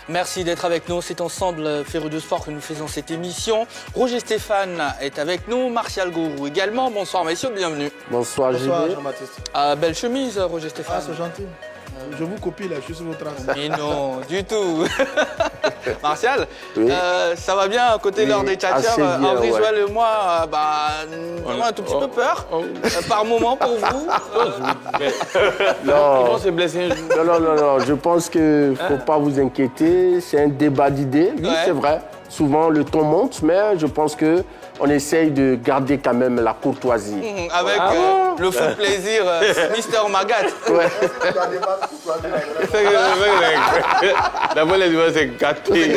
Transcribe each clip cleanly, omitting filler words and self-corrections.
Merci d'être avec nous. C'est ensemble, férus de sport, que nous faisons cette émission. Roger Stéphane est avec nous, Martial Gourou également. Bonsoir messieurs, bienvenue. Bonsoir Jean-Baptiste. Belle chemise, Roger Stéphane. Ah, c'est gentil. Je vous copie là, je suis sur vos traces. Mais non, du tout. Martial, oui. Ça va bien à côté l'heure des tchatchers. Henri Joël et moi, on a un tout petit peu peur. Par moment pour vous. Non. Ils vont se blesser un jour. Non. Je pense qu'il ne faut pas vous inquiéter. C'est un débat d'idées. Oui, c'est vrai. Souvent, le ton monte, mais je pense qu'on essaye de garder quand même la courtoisie. Avec le fou plaisir, Mister Magat. Ouais. D'abord, les joueurs, c'est gâté.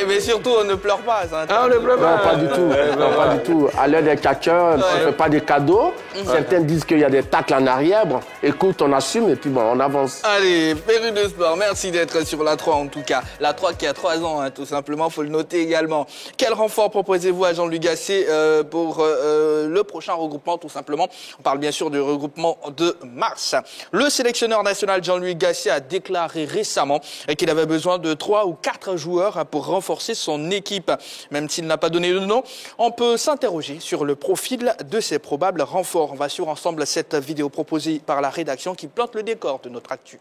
Mais surtout, on ne pleure pas. On ne pleure pas. Non, pas du tout. Non, pas du tout. À l'heure des catcheurs, on ne fait pas des cadeaux. Certains disent qu'il y a des tacles en arrière. Bon, écoute, on assume et puis bon, on avance. Allez, Férus de sport, merci d'être sur la 3 en tout cas. La 3 qui a 3 ans, tout simplement, il faut le noter également. Quel renfort proposez-vous à Jean-Louis Gasset pour le prochain regroupement, tout simplement? On parle bien sûr du regroupement de mars. Le sélectionneur national Jean-Louis Gasset a déclaré récemment qu'il avait besoin de 3 ou 4 joueurs pour renforcer son équipe. Même s'il n'a pas donné de nom, on peut s'interroger sur le profil de ces probables renforts. On va suivre ensemble cette vidéo proposée par la rédaction qui plante le décor de notre actu.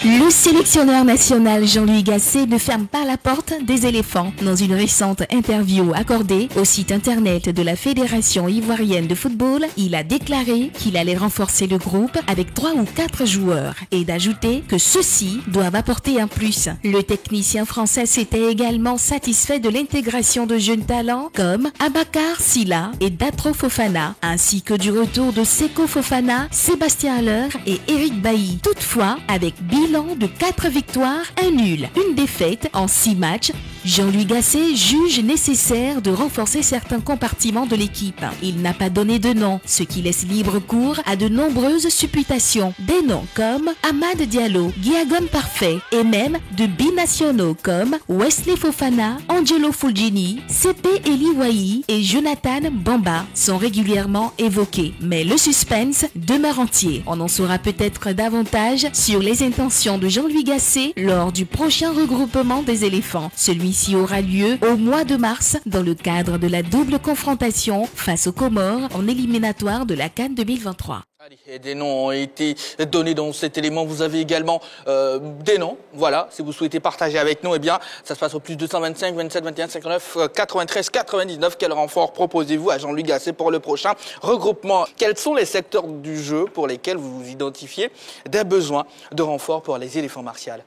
Le sélectionneur national Jean-Louis Gasset ne ferme pas la porte des éléphants. Dans une récente interview accordée au site internet de la Fédération ivoirienne de football, il a déclaré qu'il allait renforcer le groupe avec 3 ou 4 joueurs et d'ajouter que ceux-ci doivent apporter un plus. Le technicien français s'était également satisfait de l'intégration de jeunes talents comme Abakar Silla et Datro Fofana, ainsi que du retour de Seko Fofana, Sébastien Haller et Eric Bailly. Toutefois, avec bilan de 4 victoires, 1 nul, 1 défaite en 6 matchs, Jean-Louis Gasset juge nécessaire de renforcer certains compartiments de l'équipe. Il n'a pas donné de nom, ce qui laisse libre cours à de nombreuses supputations. Des noms comme Amad Diallo, Guiagon Parfait et même de binationaux comme Wesley Fofana, Angelo Fulgini, CP Eliwayi et Jonathan Bamba sont régulièrement évoqués. Mais le suspense demeure entier. On en saura peut-être davantage sur les intentions de Jean-Louis Gasset lors du prochain regroupement des éléphants. Celui-ci aura lieu au mois de mars dans le cadre de la double confrontation face aux Comores en éliminatoire de la CAN 2023. Et des noms ont été donnés dans cet élément. Vous avez également des noms. Voilà, si vous souhaitez partager avec nous, eh bien, ça se passe au plus 225 27 21 59 93 99. Quel renfort proposez-vous à Jean-Louis Gasset pour le prochain regroupement? Quels sont les secteurs du jeu pour lesquels vous vous identifiez des besoins de renfort pour les éléphants martiales?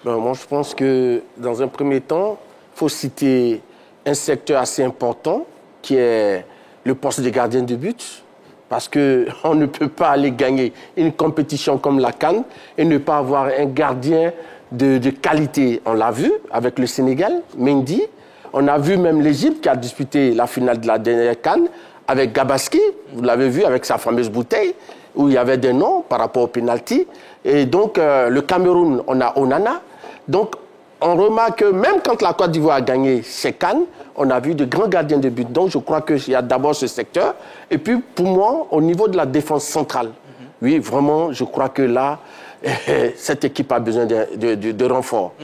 Moi, je pense que dans un premier temps, il faut citer un secteur assez important qui est le poste de gardien de but. Parce qu'on ne peut pas aller gagner une compétition comme la CAN et ne pas avoir un gardien de qualité. On l'a vu avec le Sénégal, Mendy. On a vu même l'Égypte qui a disputé la finale de la dernière CAN avec Gabaski. Vous l'avez vu avec sa fameuse bouteille où il y avait des noms par rapport au penalty. Et donc, le Cameroun, on a Onana. Donc, on remarque que même quand la Côte d'Ivoire a gagné ses CAN, on a vu de grands gardiens de but. Donc, je crois qu'il y a d'abord ce secteur. Et puis, pour moi, au niveau de la défense centrale, oui, vraiment, je crois que là, cette équipe a besoin de renforts.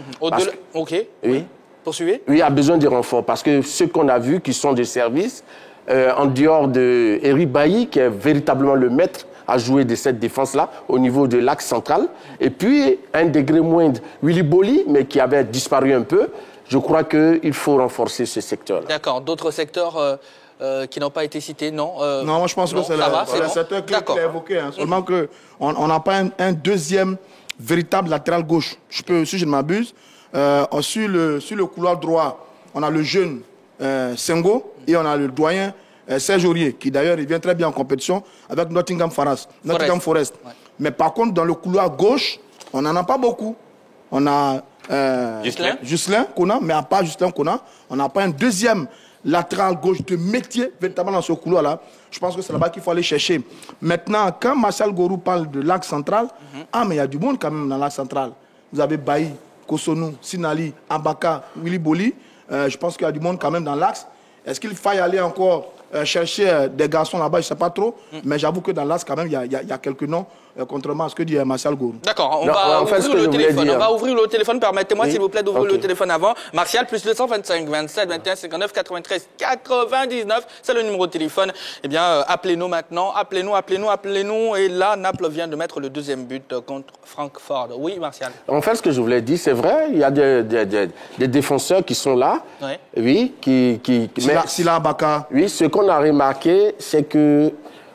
Ok. Oui. Poursuivez. Oui, a besoin de renforts. Parce que ceux qu'on a vus qui sont de service, en dehors de Eric Bailly, qui est véritablement le maître à jouer de cette défense-là au niveau de l'axe central. Et puis, un degré moindre, Willy Boli, mais qui avait disparu un peu. Je crois qu'il faut renforcer ce secteur-là. D'accord. D'autres secteurs qui n'ont pas été cités, non Non, moi je pense que c'est le secteur qui est évoqué. Hein. Seulement qu'on n'a pas un deuxième véritable latéral gauche. Si je ne m'abuse, sur le couloir droit, on a le jeune Sengo et on a le doyen Serge Aurier, qui d'ailleurs il vient très bien en compétition avec Nottingham Forest. Ouais. Mais par contre, dans le couloir gauche, on n'en a pas beaucoup. On a Juscelin Kona, mais à part Juscelin Kona, on n'a pas un deuxième latéral gauche de métier véritablement dans ce couloir-là. Je pense que c'est là-bas qu'il faut aller chercher. Maintenant, quand Martial Gourou parle de l'axe central, mais il y a du monde quand même dans l'axe central. Vous avez Bailly, Kosonou, Sinali, Abaka, Willy Boli. Je pense qu'il y a du monde quand même dans l'axe. Est-ce qu'il faille aller encore chercher des garçons là-bas, je ne sais pas trop. Mais j'avoue que dans l'As, quand même, il y a quelques noms, contrairement à ce que dit Martial Gourou. D'accord, on va ouvrir le téléphone. On va ouvrir le téléphone. Permettez-moi, s'il vous plaît, d'ouvrir le téléphone avant. Martial, plus 225 27 21 59 93 99. C'est le numéro de téléphone. Eh bien, appelez-nous maintenant. Appelez-nous. Et là, Naples vient de mettre le deuxième but contre Francfort. Oui, Martial. En fait, ce que je voulais dire, c'est vrai, il y a des défenseurs qui sont là. Oui, Sila Baka. Oui, ce qu'on a remarqué, c'est que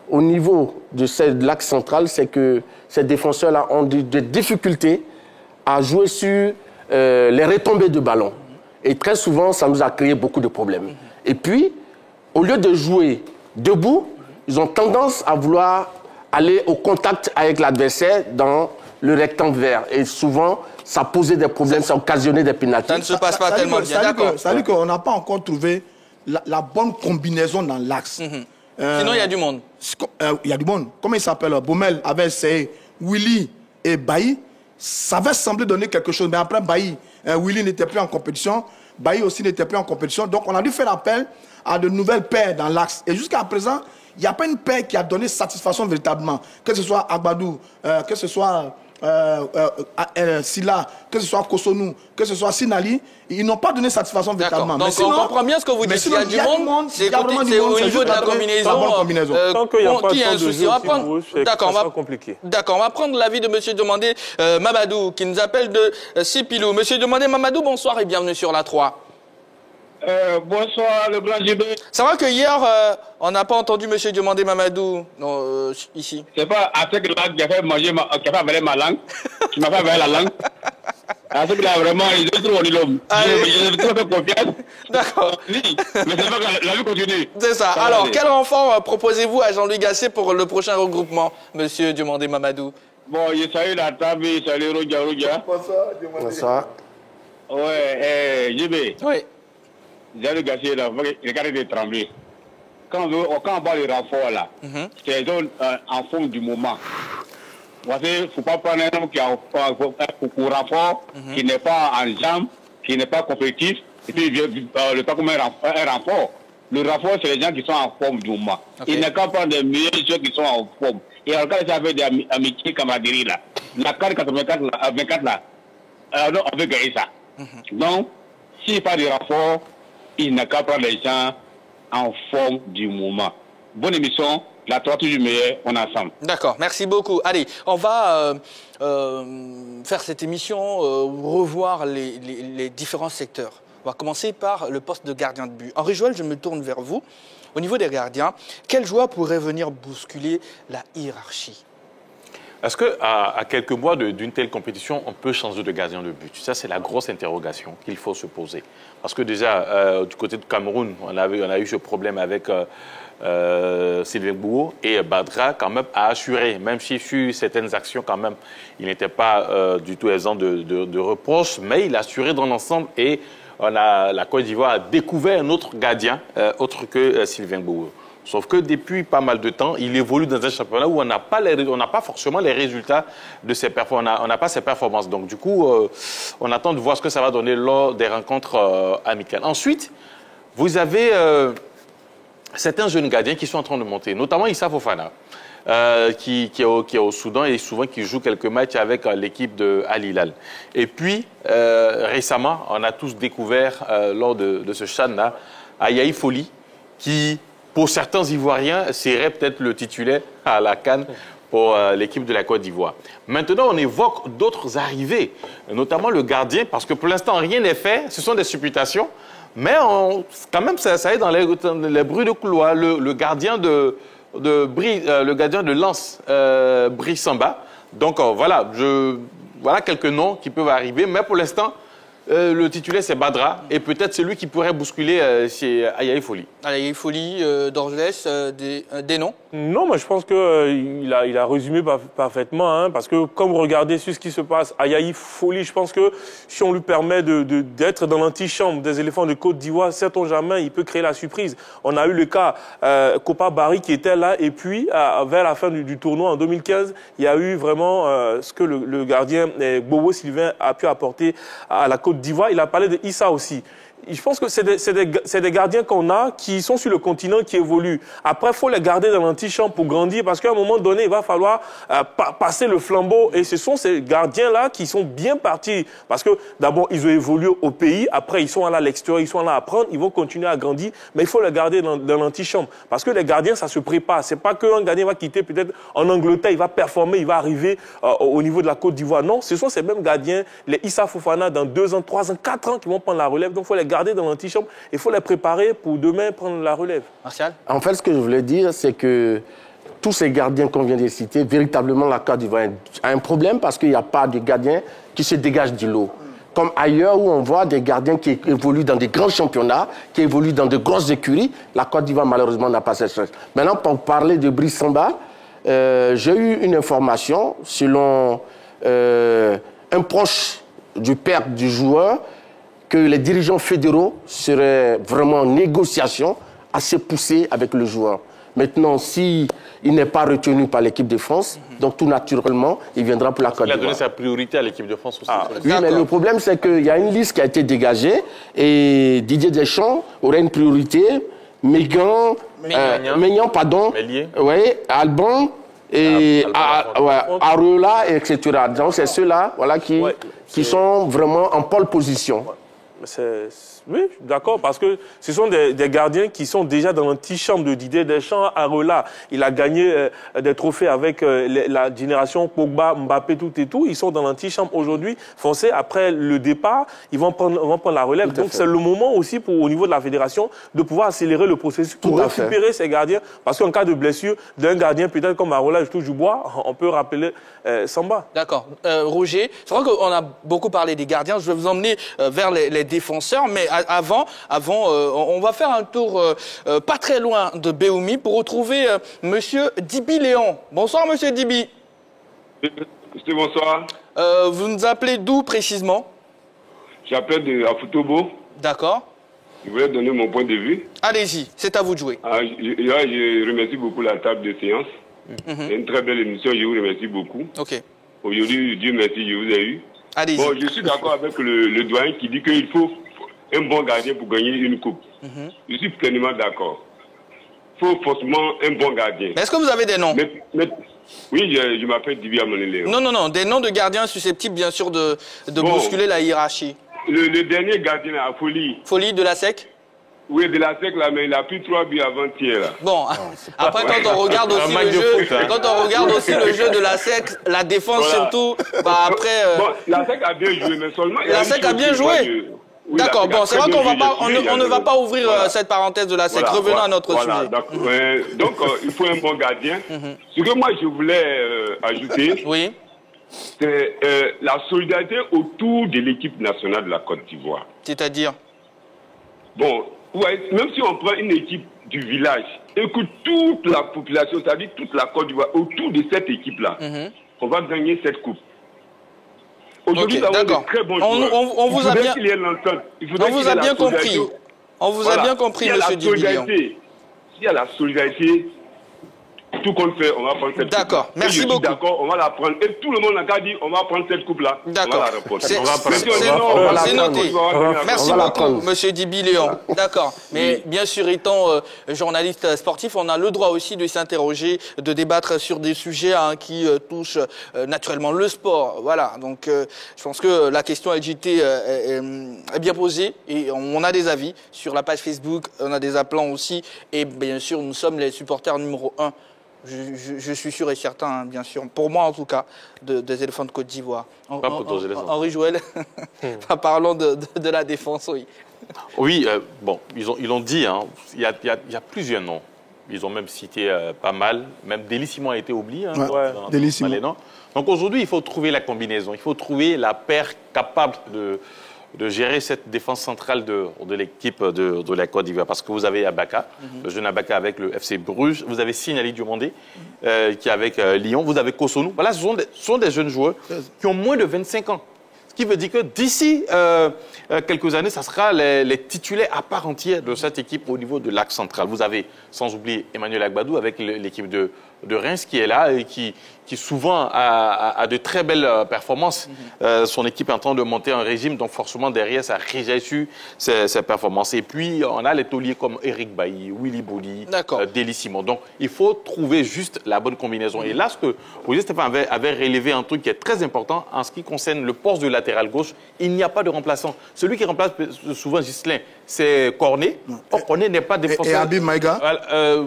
au niveau de l'axe central, c'est que ces défenseurs-là ont des difficultés à jouer sur les retombées de ballon. Et très souvent, ça nous a créé beaucoup de problèmes. Et puis, au lieu de jouer debout, ils ont tendance à vouloir aller au contact avec l'adversaire dans le rectangle vert. Et souvent, ça posait des problèmes, ça occasionnait des pénaltys. Ça ne se passe pas tellement bien, d'accord. Ça veut dire qu'on n'a pas encore trouvé la bonne combinaison dans l'axe. Sinon, il y a du monde. Il y a du monde. Comment il s'appelle? Baumel avait essayé Willy et Bailly. Ça avait semblé donner quelque chose. Mais après, Bailly, Willy n'était plus en compétition. Bailly aussi n'était plus en compétition. Donc, on a dû faire appel à de nouvelles paires dans l'axe. Et jusqu'à présent, il n'y a pas une paire qui a donné satisfaction véritablement. Que ce soit Agbadou, que ce soit Sila, que ce soit Kosonou, que ce soit Sinali, ils n'ont pas donné satisfaction véritablement. Donc on comprend bien ce que vous dites. Il y a du monde, c'est au niveau de la combinaison. Tant qu'il n'y a pas de souci, d'accord, on va prendre l'avis de M. Demandé Mamadou, qui nous appelle de Sipilou. M. Demandé Mamadou, bonsoir et bienvenue sur la 3. Bonsoir, le grand JB. C'est vrai que hier, on n'a pas entendu M. Demandé Mamadou ici. C'est pas à ce que là, qui a fait manger, qui a fait avaler ma langue, qui m'a fait avaler la langue. À ce que là, vraiment, ils ont trop l'homme. J'ai trop fait confiance. D'accord. Oui, mais c'est pas que la vie continue. C'est ça. Alors, quel renfort proposez-vous à Jean-Louis Gasset pour le prochain regroupement, M. Demandé Mamadou? Bon, je salue la table, je salue Rodia. Bonsoir. Ouais, JB. Oui. Jean-Louis Gasset, là, regardez de trembler. Quand on voit les renforts là, c'est les zones en forme du moment. Il ne faut pas prendre un homme qui a un renfort, qui n'est pas en jambes, qui n'est pas compétitif, et puis le temps comme un renfort. Le renfort, c'est les gens qui sont en forme du moment. Il n'est qu'à prendre des meilleurs ceux qui sont en forme. Et en cas ça avec des amitiés, camaraderie là. La carte 84 là, non, on veut gagner ça. Donc, s'il n'y a pas de renfort, il n'a qu'à prendre les gens en forme du moment. Bonne émission, la 3 toujours meilleure, on est ensemble. D'accord, merci beaucoup. Allez, on va faire cette émission, revoir les différents secteurs. On va commencer par le poste de gardien de but. Henri Joël, je me tourne vers vous. Au niveau des gardiens, quel joueur pourrait venir bousculer la hiérarchie? Est-ce qu'à quelques mois d'une telle compétition, on peut changer de gardien de but? Ça, c'est la grosse interrogation qu'il faut se poser. Parce que déjà, du côté de Cameroun, on a eu ce problème avec Sylvain Bouo et Badra, quand même, a assuré, même si sur certaines actions, quand même, il n'était pas du tout exempt de reproches, mais il a assuré dans l'ensemble et la Côte d'Ivoire a découvert un autre gardien, autre que Sylvain Bouo. Sauf que depuis pas mal de temps, il évolue dans un championnat où on n'a pas forcément les résultats de ses performances. On n'a pas ses performances. Donc, du coup, on attend de voir ce que ça va donner lors des rencontres amicales. Ensuite, vous avez certains jeunes gardiens qui sont en train de monter, notamment Issa Fofana, qui est au Soudan et souvent qui joue quelques matchs avec l'équipe de Al Hilal. Et puis, récemment, on a tous découvert lors de ce CHAN-là, Ayaï Foli, qui, pour certains Ivoiriens, serait peut-être le titulaire à la CAN pour l'équipe de la Côte d'Ivoire. Maintenant, on évoque d'autres arrivées, notamment le gardien, parce que pour l'instant, rien n'est fait, ce sont des supputations, mais quand même, ça est dans les bruits de couloir. Le gardien de Lens, Brice Samba. Donc voilà, voilà quelques noms qui peuvent arriver, mais pour l'instant, le titulaire, c'est Badra. Et peut-être celui qui pourrait bousculer, c'est Ayaï Foli. Ayaï Foli, Dorgelès, des noms? Non, mais je pense qu'il a résumé parfaitement. Hein, parce que comme vous regardez sur ce qui se passe, Ayaï Foli, je pense que si on lui permet d'être dans l'antichambre des éléphants de Côte d'Ivoire, sait-on jamais, il peut créer la surprise. On a eu le cas Kopa Barry qui était là. Et puis, vers la fin du tournoi en 2015, il y a eu vraiment ce que le gardien Bobo Sylvain a pu apporter à la Côte d'Ivoire. Il a parlé de Issa aussi. je pense que c'est des gardiens qu'on a qui sont sur le continent, qui évoluent. Après, il faut les garder dans l'antichambre pour grandir parce qu'à un moment donné, il va falloir passer le flambeau. Et ce sont ces gardiens-là qui sont bien partis parce que d'abord, ils ont évolué au pays. Après, ils sont là à l'extérieur, ils sont là à apprendre. Ils vont continuer à grandir. Mais il faut les garder dans l'antichambre parce que les gardiens, ça se prépare. C'est pas qu'un gardien va quitter peut-être en Angleterre, il va performer, il va arriver au niveau de la Côte d'Ivoire. Non, ce sont ces mêmes gardiens, les Issa Fofana, dans 2 ans, 3 ans, 4 ans, qui vont prendre la relève. Donc, il faut les garder dans l'antichambre. Il faut les préparer pour demain prendre la relève. Martial? En fait, ce que je voulais dire, c'est que tous ces gardiens qu'on vient de citer, véritablement, la Côte d'Ivoire a un problème parce qu'il n'y a pas de gardiens qui se dégagent du lot. Comme ailleurs où on voit des gardiens qui évoluent dans des grands championnats, qui évoluent dans de grosses écuries, la Côte d'Ivoire, malheureusement, n'a pas cette chance. Maintenant, pour parler de Brice Samba, j'ai eu une information selon un proche du père du joueur que les dirigeants fédéraux seraient vraiment en négociation assez poussée avec le joueur. Maintenant, s'il n'est pas retenu par l'équipe de France, donc tout naturellement, il viendra pour la Côte d'Ivoire. Il a donné sa priorité à l'équipe de France aussi. Oui, mais le problème, c'est qu'il y a une liste qui a été dégagée et Didier Deschamps aurait une priorité. Méignan, pardon. Mélier. Oui, Alban et Areola, etc. Donc, c'est ceux-là voilà, qui sont vraiment en pole position. Oui, d'accord, parce que ce sont des gardiens qui sont déjà dans l'antichambre de Didier Deschamps. Areola, il a gagné des trophées avec la génération Pogba, Mbappé, tout et tout. Ils sont dans l'antichambre aujourd'hui. Foncé, après le départ, ils vont prendre la relève. Donc c'est le moment aussi au niveau de la fédération de pouvoir accélérer le processus pour récupérer ces gardiens. Parce qu'en cas de blessure d'un gardien, peut-être comme Areola, je touche du bois, on peut rappeler Samba. D'accord. Roger, c'est vrai qu'on a beaucoup parlé des gardiens. Je vais vous emmener vers les défenseurs, mais avant, on va faire un tour pas très loin de Béoumi pour retrouver Monsieur Dibi Léon. Bonsoir, Monsieur Dibi. Bonsoir. Vous nous appelez d'où précisément? J'appelle de Afutobo. D'accord. Je voulais donner mon point de vue. Allez-y, c'est à vous de jouer. Je remercie beaucoup la table de séance. C'est une très belle émission, je vous remercie beaucoup. Ok. Aujourd'hui, Dieu merci, je vous ai eu. Allez-y. Bon, je suis d'accord avec le doyen qui dit qu'il faut un bon gardien pour gagner une coupe. Je suis pleinement d'accord. Il faut forcément un bon gardien. Mais est-ce que vous avez des noms? Oui, je m'appelle Dibi Léon. Non, des noms de gardiens susceptibles, bien sûr, de bousculer la hiérarchie. Le dernier gardien, à Folie. Folie de la SEC? Oui, de la SEC, là, mais il a pris 3 buts avant-hier. Bon, après, quand on regarde aussi le jeu, quand on regarde aussi le jeu de la SEC, la défense surtout, après... Bon, la SEC a bien joué, mais seulement... La SEC a bien joué. Oui, d'accord, bon, c'est vrai qu'on ne va pas ouvrir cette parenthèse de la SEC. Revenons à notre sujet. Donc, il faut un bon gardien. Ce que moi, je voulais ajouter, c'est la solidarité autour de l'équipe nationale de la Côte d'Ivoire. C'est-à-dire? Bon, même si on prend une équipe du village, écoute toute la population, c'est-à-dire toute la Côte d'Ivoire, autour de cette équipe-là, on va gagner cette coupe. Aujourd'hui, nous avons de très bons joueurs. On vous a bien, on vous a bien compris. On vous a bien compris, monsieur Dibillion. S'il y a la solidarité, tout qu'on fait, on va prendre cette coupe. D'accord, merci beaucoup. D'accord, on va la prendre. Et tout le monde n'a qu'à dire, on va prendre cette coupe-là. D'accord. C'est noté. Merci beaucoup, monsieur Dibillion. D'accord. Mais bien sûr, étant journaliste sportif, on a le droit aussi de s'interroger, de débattre sur des sujets qui touchent naturellement le sport. Voilà. Donc, je pense que la question LGT est bien posée et on a des avis sur la page Facebook, on a des appelants aussi. Et bien sûr, nous sommes les supporters numéro 1. Je suis sûr et certain, bien sûr, pour moi en tout cas, des éléphants de Côte d'Ivoire. Pas pour tous les éléphants. Henri Joël, parlons de la défense, oui. Oui, bon, ils l'ont dit, hein, il y a plusieurs noms. Ils ont même cité pas mal, même Délis Simon a été oublié. Hein, Délis Simon. Donc aujourd'hui, il faut trouver la combinaison, il faut trouver la paire capable de gérer cette défense centrale de l'équipe de la Côte d'Ivoire. Parce que vous avez Abaka, le jeune Abaka avec le FC Bruges. Vous avez Sinali Diomandé, qui est avec Lyon. Vous avez Kosonou. Voilà, ce sont des jeunes joueurs qui ont moins de 25 ans. qui veut dire que d'ici quelques années, ça sera les titulaires à part entière de cette équipe au niveau de l'axe central. Vous avez, sans oublier, Emmanuel Agbadou avec l'équipe de Reims qui est là et qui souvent a de très belles performances. Son équipe est en train de monter un régime, donc forcément derrière, ça réagit sur ses performances. Et puis, on a les tauliers comme Eric Bailly, Willy Boli, Deli Simon. Donc, il faut trouver juste la bonne combinaison. Et là, ce que Roger Stéphane avait relevé un truc qui est très important en ce qui concerne le poste de latéral gauche, il n'y a pas de remplaçant. Celui qui remplace souvent Ghislain, c'est Cornet. Or, Cornet n'est pas défenseur. Et Habib Maïga,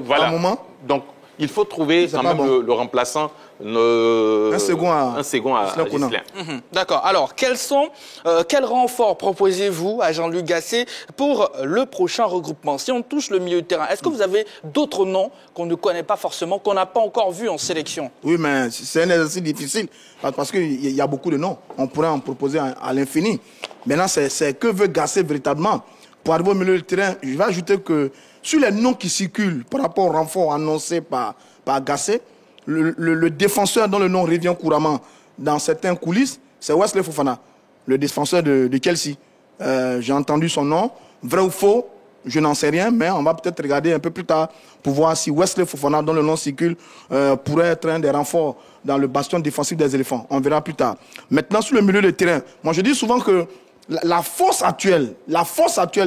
voilà. à un moment. Donc, il faut trouver quand même le remplaçant, un second à Ghislain. D'accord. Alors, quel renfort proposez-vous à Jean-Luc Gasset pour le prochain regroupement? Si on touche le milieu de terrain, est-ce que vous avez d'autres noms qu'on ne connaît pas forcément, qu'on n'a pas encore vus en sélection? Oui, mais c'est un exercice difficile parce qu'il y a beaucoup de noms. On pourrait en proposer à l'infini. Maintenant, c'est que veut Gasset véritablement? Pour arriver au milieu de terrain, je vais ajouter que sur les noms qui circulent par rapport au renfort annoncé par Gasset, le défenseur dont le nom revient couramment dans certaines coulisses, c'est Wesley Fofana, le défenseur de Chelsea. J'ai entendu son nom. Vrai ou faux, je n'en sais rien, mais on va peut-être regarder un peu plus tard pour voir si Wesley Fofana, dont le nom circule, pourrait être un des renforts dans le bastion défensif des éléphants. On verra plus tard. Maintenant, sur le milieu de terrain, moi je dis souvent que la force actuelle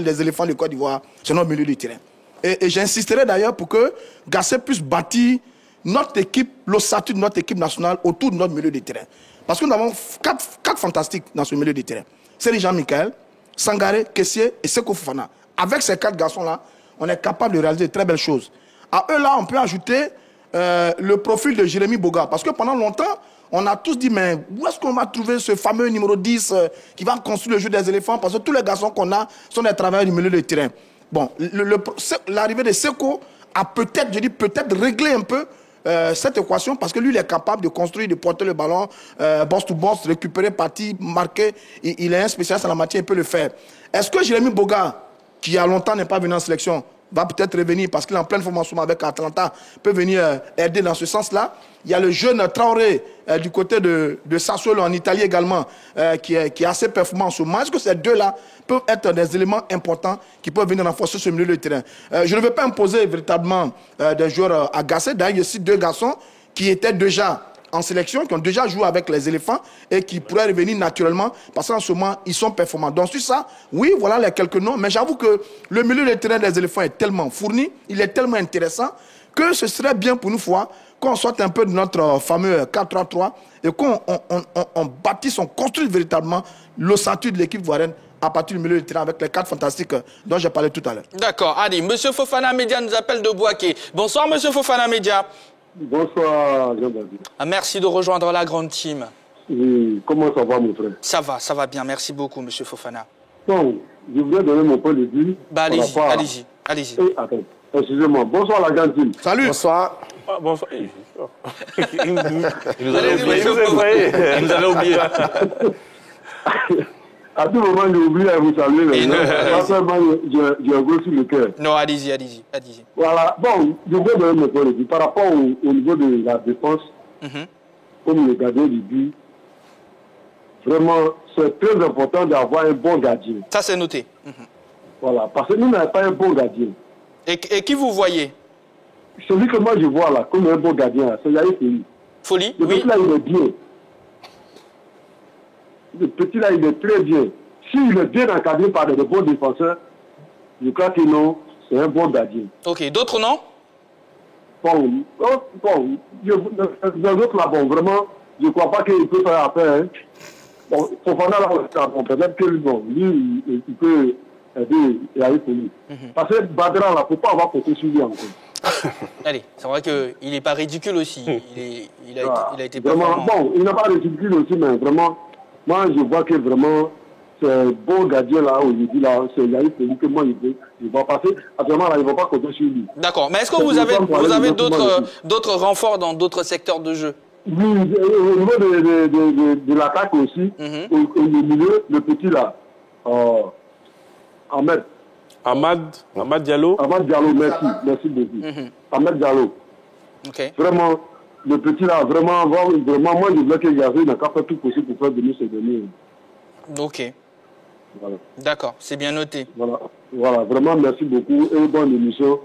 des éléphants de Côte d'Ivoire, c'est notre milieu de terrain. Et j'insisterai d'ailleurs pour que Gasset puisse bâtir notre équipe, l'ossature de notre équipe nationale autour de notre milieu de terrain. Parce que nous avons quatre fantastiques dans ce milieu de terrain. C'est Jean-Michel, Sangaré, Kessié et Seko Fofana. Avec ces 4 garçons-là, on est capable de réaliser de très belles choses. À eux-là, on peut ajouter le profil de Jérémy Boga. Parce que pendant longtemps, on a tous dit, mais où est-ce qu'on va trouver ce fameux numéro 10 qui va construire le jeu des éléphants? Parce que tous les garçons qu'on a sont des travailleurs du milieu de terrain. Bon, l'arrivée de Seko a peut-être réglé un peu cette équation parce que lui, il est capable de construire, de porter le ballon, boss to boss, récupérer, partir, marquer. Il est un spécialiste en la matière, il peut le faire. Est-ce que Jérémy Boga, qui il y a longtemps n'est pas venu en sélection, va peut-être revenir parce qu'il est en pleine formation avec Atlanta, peut venir aider dans ce sens-là? Il y a le jeune Traoré du côté de Sassuolo en Italie également, qui est assez performant en ce moment. Est-ce que ces deux-là peuvent être des éléments importants qui peuvent venir renforcer ce milieu de terrain? Je ne veux pas imposer véritablement des joueurs à Gasset. D'ailleurs, il y a aussi 2 garçons qui étaient déjà en sélection, qui ont déjà joué avec les éléphants et qui pourraient revenir naturellement parce qu'en ce moment, ils sont performants. Donc, sur ça, oui, voilà les quelques noms. Mais j'avoue que le milieu de terrain des éléphants est tellement fourni, il est tellement intéressant que ce serait bien pour nous qu'on sorte un peu de notre fameux 4-3-3 et qu'on bâtisse, on construise véritablement l'ossature de l'équipe ivoirienne à partir du milieu de terrain avec les 4 fantastiques dont j'ai parlé tout à l'heure. D'accord. Allez, Monsieur Fofana Média nous appelle de Bouaké. Bonsoir, Monsieur Fofana Média. Bonsoir, Jean-Baptiste. Merci de rejoindre la grande team. Oui, comment ça va, mon frère? Ça va bien. Merci beaucoup, Monsieur Fofana. Bon, je voudrais donner mon point de vue. Bah, allez-y. Attends, excusez-moi. Bonsoir, la grande team. Salut. Bonsoir. Bonsoir. Il nous avait oublié. À tout moment, j'ai oublié à vous saluer. Mais j'ai un gros sur le cœur. Non, allez-y. Voilà. Bon, je voudrais donner mon point de vue. Par rapport au niveau de la défense, comme le gardien du but, vraiment, c'est très important d'avoir un bon gardien. Ça, c'est noté. Voilà. Parce que nous n'avons pas un bon gardien. Et qui vous voyez? Celui que moi je vois là, comme un bon gardien, c'est Yahi Folie. Folie? Le petit là, il est bien. Le petit là, il est très bien. S'il est bien encadré par de bons défenseurs, je crois que non, c'est un bon gardien. Ok, d'autres noms? Bon, les autres là, bon, vraiment, je ne crois pas qu'il peut faire affaire. Hein. Bon, Fofana là, peut-être que bon, lui, il peut aider Yahi Folie. Parce que Badra là, il ne faut pas avoir côté sur lui encore. Allez, c'est vrai qu'il n'est pas ridicule aussi. Il a été vraiment, bon, il n'a pas ridicule aussi, mais vraiment, moi je vois que vraiment, c'est un bon gardien là, aujourd'hui là, c'est Yahi Folie que moi il va passer. Actuellement là, il ne va pas compter sur lui. D'accord, mais est-ce que vous avez d'autres renforts dans d'autres secteurs de jeu? Oui, au niveau de l'attaque aussi, au milieu, le petit là, Ahmad Diallo. Ahmad Diallo, merci beaucoup. Ahmad Diallo. Okay. Vraiment, le petit là, vraiment, moi je voulais que Yahvé n'a qu'à faire tout possible pour faire venir ce dernier. Ok. Voilà. D'accord, c'est bien noté. Voilà, vraiment merci beaucoup et bonne émission.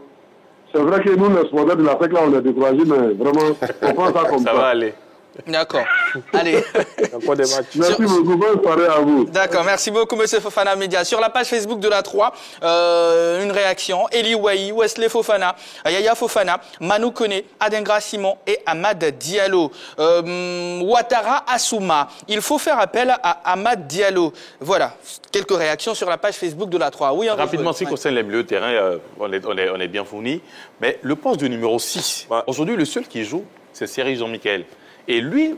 C'est vrai que nous, les sportifs de l'Afrique, là, on est découragés, mais vraiment, on prend ça comme ça. Ça va aller. D'accord. Allez. Merci beaucoup. Bonne soirée à vous. D'accord. Merci beaucoup, M. Fofana Média. Sur la page Facebook de la 3, une réaction. Eli Wahi, Wesley Fofana, Yaya Fofana, Manu Kone, Adengra Simon et Amad Diallo. Ouattara Assouma. Il faut faire appel à Amad Diallo. Voilà. Quelques réactions sur la page Facebook de la 3. Oui, rapidement, ce qui concerne les milieux de terrain, on est bien fournis. Mais le poste de numéro 6, aujourd'hui, le seul qui joue, c'est Cyril Jean-Michel. Et lui,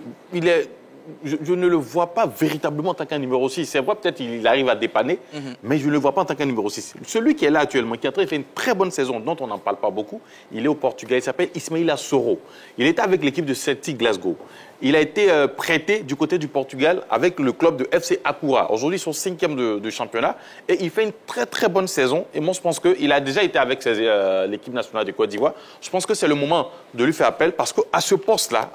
je ne le vois pas véritablement en tant qu'un numéro 6. C'est vrai, peut-être qu'il arrive à dépanner, mais je ne le vois pas en tant qu'un numéro 6. Celui qui est là actuellement, qui a fait une très bonne saison, dont on n'en parle pas beaucoup, il est au Portugal, il s'appelle Ismaïla Soro. Il était avec l'équipe de Celtic Glasgow. Il a été prêté du côté du Portugal avec le club de FC Akoura. Aujourd'hui, ils sont 5e de championnat et il fait une très très bonne saison. Et moi, je pense qu'il a déjà été avec l'équipe nationale de Côte d'Ivoire. Je pense que c'est le moment de lui faire appel parce qu'à ce poste-là,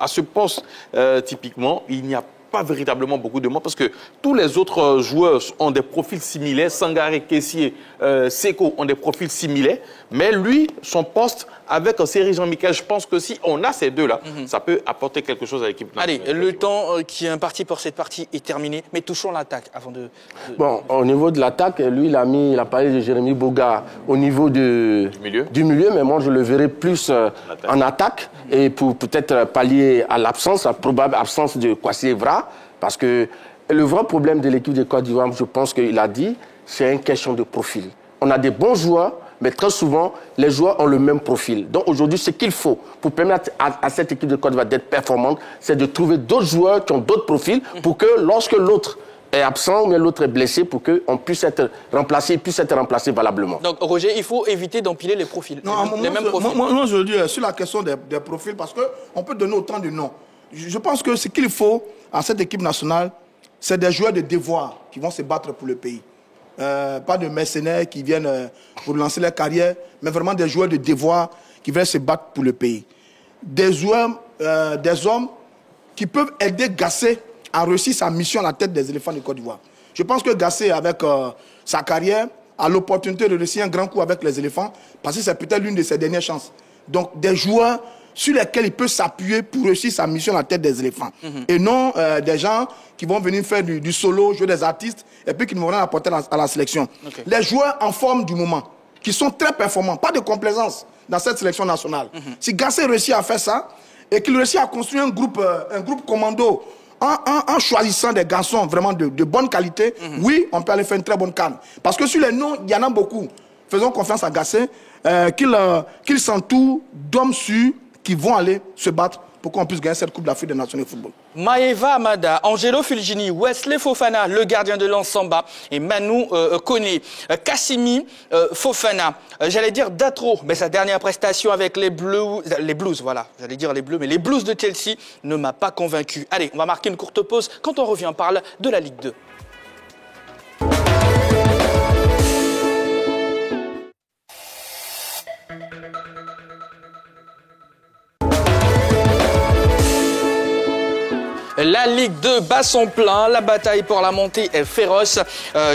typiquement, il n'y a pas véritablement beaucoup de monde parce que tous les autres joueurs ont des profils similaires. Sangaré, Kessié, Seko ont des profils similaires. Mais lui, son poste avec Cyril Jean-Michel, je pense que si on a ces deux-là, ça peut apporter quelque chose à l'équipe nationale. Allez, le temps qui est imparti pour cette partie est terminé, mais touchons l'attaque avant de... Bon, au niveau de l'attaque, lui, il a parlé de Jérémy Boga au niveau du milieu, mais moi, je le verrai plus en attaque et pour peut-être pallier à l'absence, à probable absence de Kwasi Evra, parce que le vrai problème de l'équipe de Côte d'Ivoire, je pense qu'il a dit, c'est une question de profil. On a des bons joueurs, mais très souvent, les joueurs ont le même profil. Donc aujourd'hui, ce qu'il faut pour permettre à cette équipe de Côte d'Ivoire d'être performante, c'est de trouver d'autres joueurs qui ont d'autres profils pour que lorsque l'autre est absent ou bien l'autre est blessé, pour qu'on puisse être remplacé, valablement. Donc Roger, il faut éviter d'empiler les profils. Les mêmes profils. Moi, je dis sur la question des profils, parce qu'on peut donner autant de noms. Je pense que ce qu'il faut à cette équipe nationale, c'est des joueurs de devoir qui vont se battre pour le pays. Pas de mercenaires qui viennent pour lancer leur carrière, mais vraiment des joueurs de devoir qui viennent se battre pour le pays. Des joueurs, des hommes qui peuvent aider Gassé à réussir sa mission à la tête des éléphants de Côte d'Ivoire. Je pense que Gassé, avec sa carrière, a l'opportunité de réussir un grand coup avec les éléphants, parce que c'est peut-être l'une de ses dernières chances. Donc des joueurs sur lesquels il peut s'appuyer pour réussir sa mission à la tête des éléphants. Et non des gens qui vont venir faire du solo, jouer des artistes, et puis qui ne vont rien apporter à la sélection. Les joueurs en forme du moment, qui sont très performants, pas de complaisance dans cette sélection nationale. Si Gassé réussit à faire ça, et qu'il réussit à construire un groupe commando, en choisissant des garçons vraiment de bonne qualité, oui, on peut aller faire une très bonne CAN. Parce que sur les noms, il y en a beaucoup. Faisons confiance à Gassé, qu'il s'entoure d'hommes sûrs qui vont aller se battre pour qu'on puisse gagner cette Coupe d'Afrique des Nations de football. Maeva Amada, Angelo Fulgini, Wesley Fofana, le gardien de l'Ansamba, et Manu Kone, Kassimi Fofana, j'allais dire Datro, mais sa dernière prestation avec les Blues, voilà, j'allais dire les Bleus, mais les Blues de Chelsea ne m'a pas convaincu. Allez, on va marquer une courte pause. Quand on revient, on parle de la Ligue 2. La Ligue 2 bat son plein, la bataille pour la montée est féroce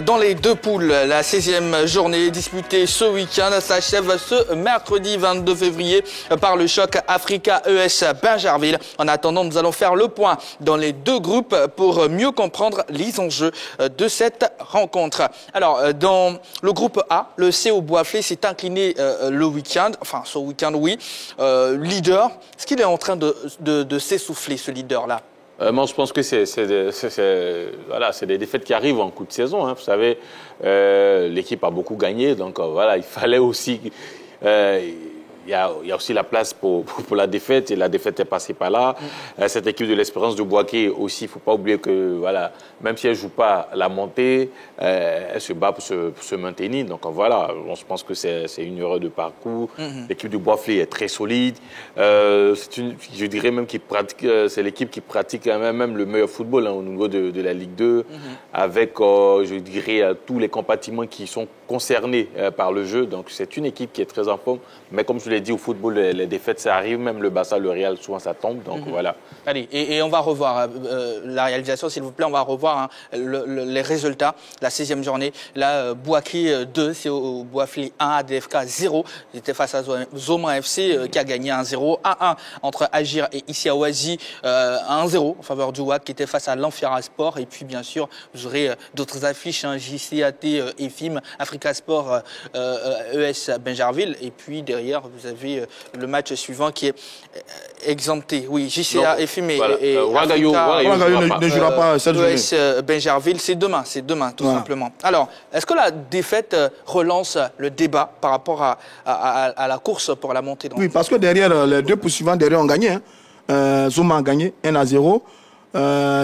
dans les deux poules. La 16e journée disputée ce week-end s'achève ce mercredi 22 février par le choc Africa ES Bingerville. En attendant, nous allons faire le point dans les deux groupes pour mieux comprendre les enjeux de cette rencontre. Alors, dans le groupe A, le CO Boisflé s'est incliné le week-end, enfin ce week-end oui, leader. Est-ce qu'il est en train de s'essouffler ce leader-là? Moi, je pense que c'est des défaites qui arrivent en coup de saison. Hein. Vous savez, l'équipe a beaucoup gagné, donc voilà, il fallait aussi... Il y a aussi la place pour la défaite, et la défaite est passée par là. Cette équipe de l'Espérance de Bouaké aussi, il ne faut pas oublier que, voilà, même si elle ne joue pas la montée, elle se bat pour se maintenir. Donc voilà, je pense que c'est une erreur de parcours. L'équipe de Boisflé est très solide. Je dirais même c'est l'équipe qui pratique même le meilleur football au niveau de la Ligue 2, avec, je dirais, tous les compartiments qui sont concernés par le jeu. Donc c'est une équipe qui est très en forme. Mais comme je l'ai l'ai dit, au football, les défaites, ça arrive. Même le Barça, le Real, souvent, ça tombe. Donc, voilà. Allez, et on va revoir la réalisation, s'il vous plaît. On va revoir les résultats. La 6e journée. Là, Bouakri 2, c'est au Boafli 1, ADFK 0. Ils étaient face à Zoma FC qui a gagné 1-0. 1-1 entre Agir et Issiawazi. 1-0 en faveur du WAC qui était face à l'Amphira Sport. Et puis, bien sûr, vous aurez d'autres affiches. JCAT, EFIM, Africa Sport, ES Benjarville. Et puis, derrière, vous avez le match suivant qui est exempté. Oui, JCA, EFIM et Ouagayo ne jouera pas cette journée. ES Benjarville, c'est demain, tout simplement. Alors, est-ce que la défaite relance le débat par rapport à la course pour la montée? Oui, parce que derrière, les deux poursuivants derrière ont gagné. Zoma a gagné 1-0.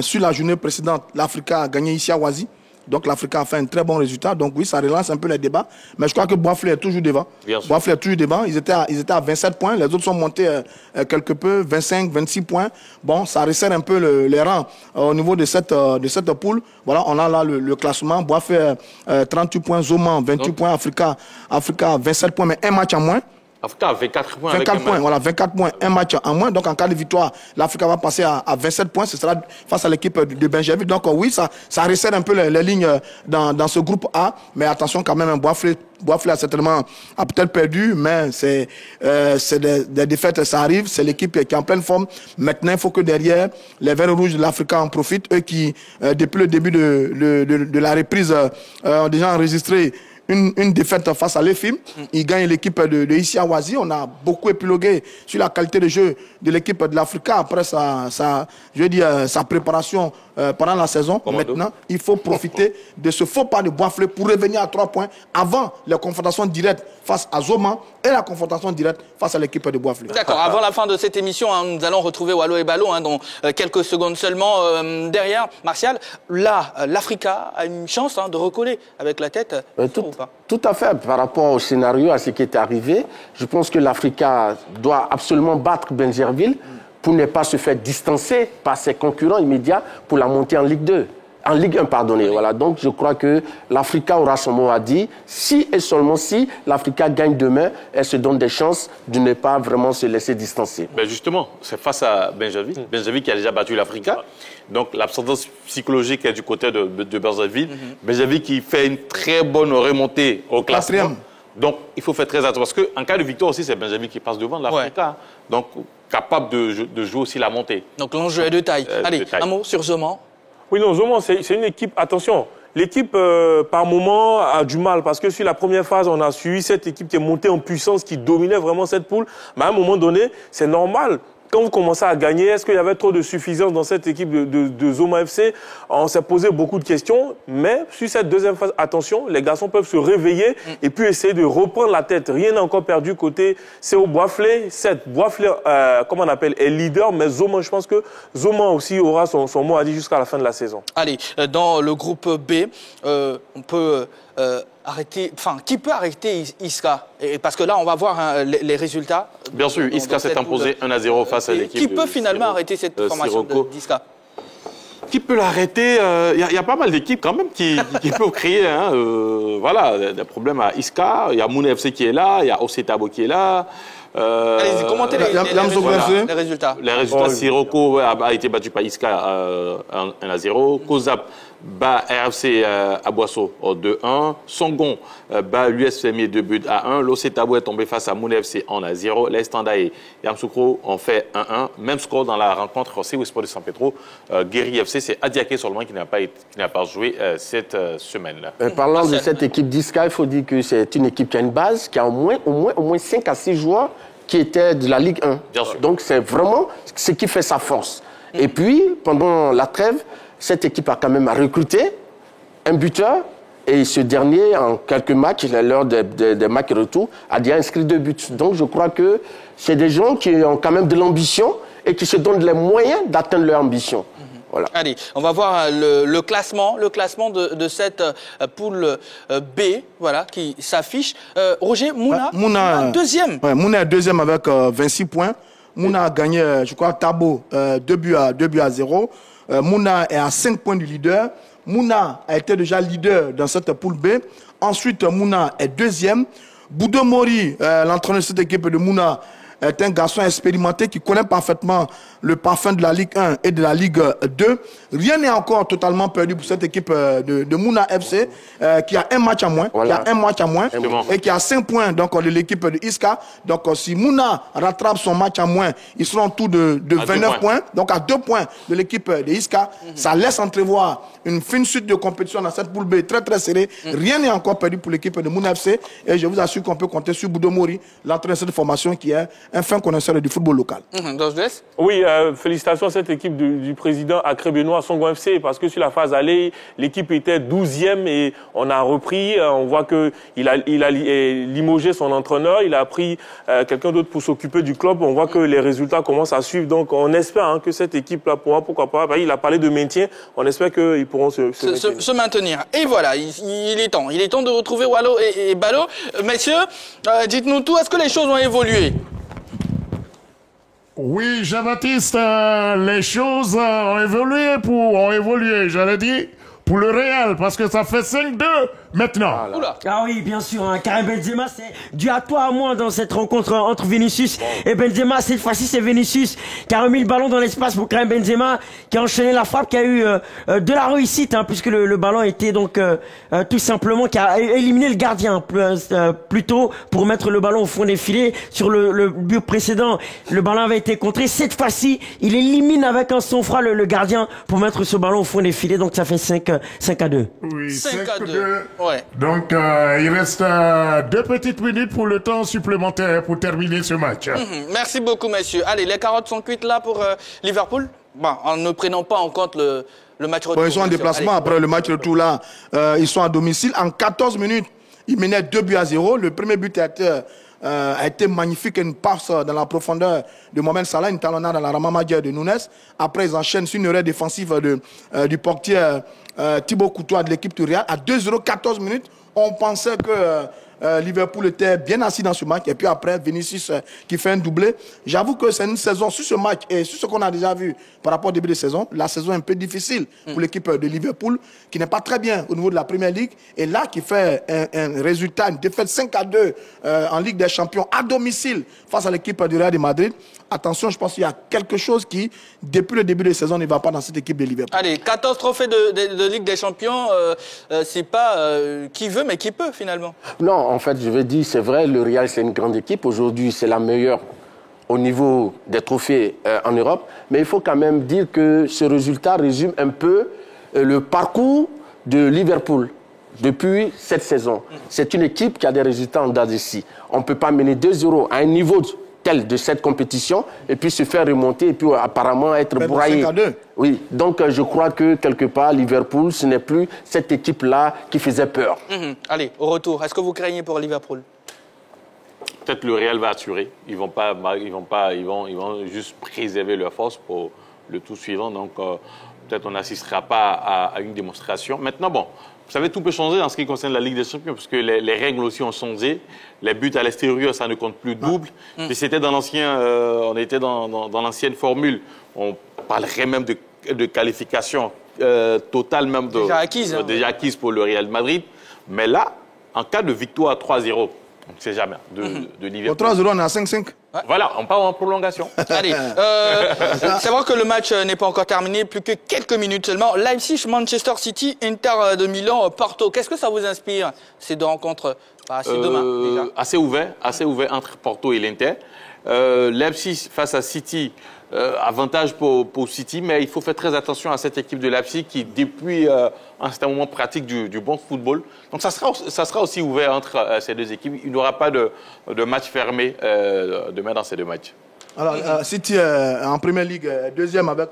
Sur la journée précédente, l'Africa a gagné ici à Oasis. Donc l'Africa a fait un très bon résultat. Donc oui, ça relance un peu les débats. Mais je crois que Boaflé est toujours devant. Boaflé est toujours devant. Ils étaient à 27 points. Les autres sont montés quelque peu, 25, 26 points. Bon, ça resserre un peu les rangs au niveau de cette poule. Voilà, on a là le classement. Boaflé 38 points, Zoma 28 points, Africa 27 points, mais un match en moins. Africa a 24 points. 24 points, voilà, 24 points, un match en moins. Donc en cas de victoire, l'Africa va passer à 27 points. Ce sera face à l'équipe de Benjerville. Donc oui, ça resserre un peu les lignes dans ce groupe A. Mais attention quand même, Boaflé a peut-être perdu, mais c'est des défaites, ça arrive. C'est l'équipe qui est en pleine forme. Maintenant, il faut que derrière, les Verts Rouges de l'Africa en profitent. Eux qui, depuis le début de la reprise, ont déjà enregistré une défaite face à l'EFIM. Ils gagnent l'équipe de ici à Oasis. On a beaucoup épilogué sur la qualité de jeu de l'équipe de l'Africa après sa préparation pendant la saison. Maintenant, il faut profiter de ce faux pas de Boaflé pour revenir à 3 points avant la confrontation directe face à Zoma et la confrontation directe face à l'équipe de Boaflé. D'accord, avant la fin de cette émission, nous allons retrouver Wallo et Ballo dans quelques secondes seulement. Derrière, Martial, là, l'Africa a une chance de recoller avec la tête. Tout à fait. Par rapport au scénario, à ce qui est arrivé, je pense que l'Africa doit absolument battre Benjerville pour ne pas se faire distancer par ses concurrents immédiats pour la montée en Ligue 2. En Ligue 1, pardonnez. Voilà. Donc, je crois que l'Africa aura son mot à dire. Si et seulement si l'Africa gagne demain, elle se donne des chances de ne pas vraiment se laisser distancer. Ben justement, c'est face à Benjerville. Benjerville qui a déjà battu l'Africa. Donc, l'absence psychologique est du côté de Benjerville. Benjerville qui fait une très bonne remontée au classement. Donc, il faut faire très attention. Parce qu'en cas de victoire aussi, c'est Benjerville qui passe devant l'Africa. Donc, capable de jouer aussi la montée. Donc, l'enjeu est de taille. Allez, un mot sur Zoma. Oui, non, Zoma, c'est une équipe, attention, l'équipe, par moment, a du mal, parce que sur la première phase, on a suivi cette équipe qui est montée en puissance, qui dominait vraiment cette poule, mais à un moment donné, c'est normal. Quand vous commencez à gagner, est-ce qu'il y avait trop de suffisance dans cette équipe de Zoma FC? On s'est posé beaucoup de questions, mais sur cette deuxième phase, attention, les garçons peuvent se réveiller et puis essayer de reprendre la tête. Rien n'est encore perdu côté CO Boaflé. Boaflé, comment on appelle, est leader, mais Zoma, je pense que Zoma aussi aura son mot à dire jusqu'à la fin de la saison. Allez, dans le groupe B, on peut... qui peut arrêter Isca? Parce que là, on va voir les résultats. Bien sûr, Isca s'est imposé 1-0 face à l'équipe. Qui peut finalement arrêter cette formation d'Isca? Qui peut l'arrêter? Il y a pas mal d'équipes quand même qui peuvent créer voilà, des problèmes à Isca. Il y a Mouna FC qui est là, il y a Osetabo qui est là. Allez-y, commentez les résultats. Les résultats, Sirocco a été battu par Isca 1-0. Kozap bat RFC à Boisseau 2-1. Songon bat l'USFMI 2-1. L'Osetabo est tombé face à Moune FC 1-0. Les Standards et Yamsoukro ont fait 1-1. Même score dans la rencontre aussi au Sport de San Pedro. Guéry FC, c'est Adiaké seulement qui n'a pas joué cette semaine. Parlant de cette équipe d'Isca, il faut dire que c'est une équipe qui a une base, qui a au moins 5 à 6 joueurs qui étaient de la Ligue 1. Bien sûr. Donc c'est vraiment ce qui fait sa force. Et puis, pendant la trêve, cette équipe a quand même recruté un buteur. Et ce dernier, en quelques matchs, lors des matchs retour, a déjà inscrit 2 buts. Donc je crois que c'est des gens qui ont quand même de l'ambition et qui se donnent les moyens d'atteindre leur ambition. Voilà. Allez, on va voir le classement de cette poule B, voilà, qui s'affiche. Roger, Mouna deuxième. Ouais, Mouna est deuxième avec 26 points. Mouna a gagné, je crois, Tabo 2 buts à 0. Mouna est à 5 points du leader. Mouna a été déjà leader dans cette poule B. Ensuite, Mouna est deuxième. Boudou Mori, l'entraîneur de cette équipe de Mouna, est un garçon expérimenté qui connaît parfaitement le parfum de la Ligue 1 et de la Ligue 2. Rien n'est encore totalement perdu pour cette équipe de Mouna FC qui a un match à moins, et qui a 5 points donc, de l'équipe de Iska. Donc si Mouna rattrape son match à moins, ils seront en tout de 29 points. Donc à 2 points de l'équipe de Iska. Ça laisse entrevoir une fine suite de compétition dans cette poule B très très serrée. Rien n'est encore perdu pour l'équipe de Mouna FC. Et je vous assure qu'on peut compter sur Boudou Mori, l'entraîneur de cette formation qui est un fin connaisseur du football local. Oui, félicitations à cette équipe du président Acré Benoît Songo FC parce que sur la phase allée, l'équipe était 12e et on a repris. On voit qu'il a limogé son entraîneur, il a pris quelqu'un d'autre pour s'occuper du club. On voit que les résultats commencent à suivre. Donc on espère que cette équipe-là pourra, pourquoi pas. Il a parlé de maintien. On espère qu'ils pourront se maintenir. Et voilà, il est temps. Il est temps de retrouver Wallo et Balo. Messieurs, dites-nous tout. Est-ce que les choses ont évolué? Oui, Jean-Baptiste, les choses ont évolué, j'allais dire, pour le Real, parce que ça fait 5-2 maintenant. Ah oui, bien sûr, Karim Benzema, c'est dû à toi à moi dans cette rencontre entre Vinicius et Benzema. Cette fois-ci, c'est Vinicius qui a remis le ballon dans l'espace pour Karim Benzema, qui a enchaîné la frappe, qui a eu de la réussite, puisque le ballon était donc tout simplement, qui a éliminé le gardien plutôt pour mettre le ballon au fond des filets. Sur le but précédent, le ballon avait été contré. Cette fois-ci, il élimine avec un sang-froid le gardien pour mettre ce ballon au fond des filets. Donc ça fait 5-2. Oui, 5-2. Ouais. Donc, il reste 2 petites minutes pour le temps supplémentaire pour terminer ce match. Merci beaucoup, messieurs. Allez, les carottes sont cuites là pour Liverpool. Bon, en ne prenant pas en compte le match retour. Ils sont en déplacement. Allez. Après le match retour là, ils sont à domicile. En 14 minutes, ils menaient 2-0. Le premier but a été magnifique, une passe dans la profondeur de Mohamed Salah, une talonnade dans la Ramamadia de Nunes. Après, ils enchaînent sur une erreur défensive du portier Thibaut Courtois de l'équipe du Real. À 2-0, 14 minutes, on pensait que Liverpool était bien assis dans ce match. Et puis après, Vinicius qui fait un doublé. J'avoue que c'est une saison sur ce match et sur ce qu'on a déjà vu par rapport au début de saison. La saison est un peu difficile pour l'équipe de Liverpool qui n'est pas très bien au niveau de la Premier League. Et là, qui fait un résultat, une défaite 5-2 en Ligue des Champions à domicile face à l'équipe du Real de Madrid. Attention, je pense qu'il y a quelque chose qui, depuis le début de la saison, ne va pas dans cette équipe de Liverpool. Allez, 14 trophées de Ligue des Champions, c'est pas qui veut, mais qui peut finalement. Non, en fait, je veux dire, c'est vrai, le Real, c'est une grande équipe. Aujourd'hui, c'est la meilleure au niveau des trophées en Europe. Mais il faut quand même dire que ce résultat résume un peu le parcours de Liverpool depuis cette saison. C'est une équipe qui a des résultats en date d'ici. On ne peut pas mener 2-0 à un niveau tel de cette compétition et puis se faire remonter et puis apparemment être broyé. Oui, donc je crois que quelque part, Liverpool, ce n'est plus cette équipe-là qui faisait peur. Allez, au retour, est-ce que vous craignez pour Liverpool? Peut-être le Real va assurer. Ils vont juste préserver leur force pour le tour suivant. Donc peut-être on n'assistera pas à une démonstration. Maintenant, bon, vous savez, tout peut changer en ce qui concerne la Ligue des Champions, parce que les règles aussi ont changé. Les buts à l'extérieur, ça ne compte plus double. Si c'était dans l'ancien, on était dans l'ancienne formule, on parlerait même de qualification totale, même déjà acquise pour le Real Madrid. Mais là, en cas de victoire 3-0, on ne sait jamais, de Liverpool. Au 3-0, on est à 5-5. Ouais. Voilà, on part en prolongation. Allez, c'est vrai que le match n'est pas encore terminé, plus que quelques minutes seulement. Leipzig, Manchester City, Inter de Milan, Porto. Qu'est-ce que ça vous inspire, ces deux rencontres? C'est demain, déjà. Assez ouvert entre Porto et l'Inter. Leipzig face à City, avantage pour City, mais il faut faire très attention à cette équipe de Leipzig qui, depuis un certain moment, pratique du bon football. Donc ça sera aussi ouvert entre ces deux équipes. Il n'y aura pas de match fermé demain dans ces deux matchs. Alors, City en Premier League, deuxième avec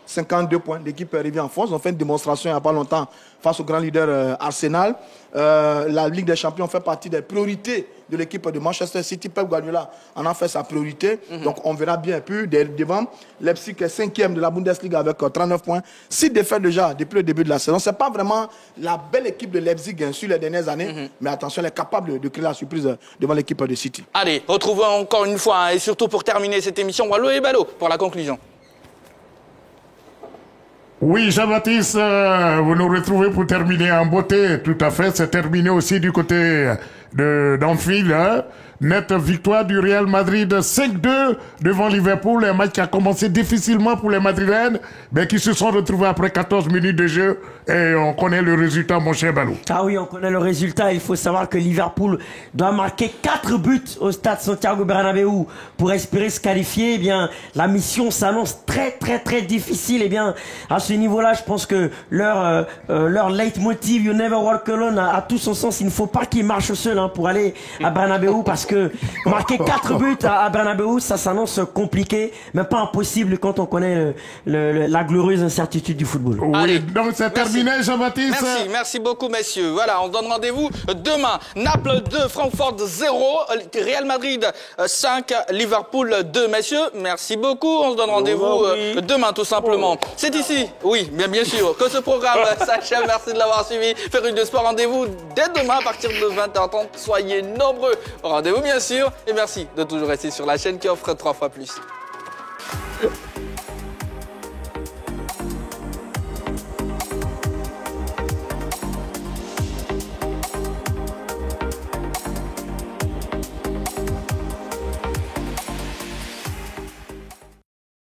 52 points. L'équipe est arrivée en force. On fait une démonstration il n'y a pas longtemps face au grand leader Arsenal. La Ligue des Champions fait partie des priorités de l'équipe de Manchester City. Pep Guardiola en a fait sa priorité. Donc on verra bien plus devant. Leipzig est 5e de la Bundesliga avec 39 points. 6 défaites déjà depuis le début de la saison. Ce n'est pas vraiment la belle équipe de Leipzig sur les dernières années. Mais attention, elle est capable de créer la surprise devant l'équipe de City. Allez, retrouvons encore une fois, et surtout pour terminer cette émission, Wallo et Balo pour la conclusion. Oui, Jean-Baptiste, vous nous retrouvez pour terminer en beauté. Tout à fait, c'est terminé aussi du côté d'Anfield. Hein. Nette victoire du Real Madrid 5-2 devant Liverpool. Un match qui a commencé difficilement pour les Madrilènes, mais qui se sont retrouvés après 14 minutes de jeu. Et on connaît le résultat, mon cher Balou. Ah oui, on connaît le résultat. Il faut savoir que Liverpool doit marquer 4 buts au stade Santiago Bernabéu pour espérer se qualifier. Eh bien, la mission s'annonce très difficile. Eh bien, à ce niveau-là, je pense que leur leitmotiv, You Never Walk Alone, a tout son sens. Il ne faut pas qu'ils marchent seuls pour aller à Bernabéu, parce que marquer 4 buts à Bernabéu, ça s'annonce compliqué, mais pas impossible quand on connaît la glorieuse incertitude du football. Oui, donc c'est terminé, Jean-Baptiste. Merci beaucoup, messieurs. Voilà, on donne rendez-vous demain. Naples 2, Francfort 0, Real Madrid 5, Liverpool 2, messieurs. Merci beaucoup. On se donne rendez-vous demain, tout simplement. C'est ici, oui, bien sûr, que ce programme s'achève. Merci de l'avoir suivi. Faire une de sport, rendez-vous dès demain à partir de 20h30. Soyez nombreux. Rendez-vous, bien sûr. Et merci de toujours rester sur la chaîne qui offre 3 fois plus.